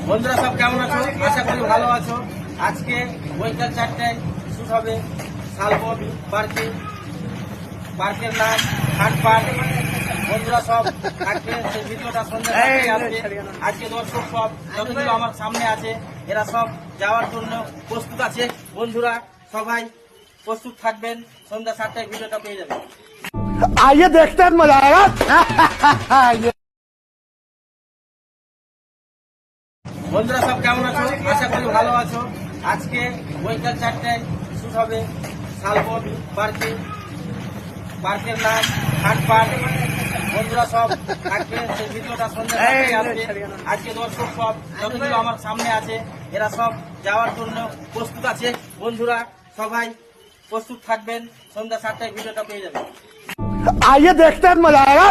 বন্ধুরা সব কেমন আছো? আশা করি ভালো আছো। আজকে বৈকাল 4টায় শুট হবে শালবন পার্কে। পার্কের নাম হাট পার্ক। বন্ধুরা সব থাকবে, সেই ভিডিওটা সন্ধ্যা 4টায় আসবে। আজকে দর্শক সব যতগুলো আমার সামনে আছে এরা সব যাওয়ার জন্য প্রস্তুত আছে। বন্ধুরা সবাই প্রস্তুত থাকবেন, সন্ধ্যা 7টায় ভিডিওটা পেয়ে যাবেন। आइए देखते हैं मजा आएगा। বন্ধুরা সব কেমন আছো? আশা করি ভালো আছো। আজকে বৈকাল 4টায় শুট হবে শালবন পার্কে। পার্কের নাম হাট পার্ক। বন্ধুরা সব থাকবে, সেই ভিডিওটা সন্ধ্যা 4টায় আসবে। আজকে দর্শক সব যতগুলো আমার সামনে আছে এরা সব যাওয়ার জন্য প্রস্তুত আছে। বন্ধুরা সবাই প্রস্তুত থাকবেন, সন্ধ্যা 7টায় ভিডিওটা পেয়ে যাবেন। आइए देखते हैं मजा आएगा।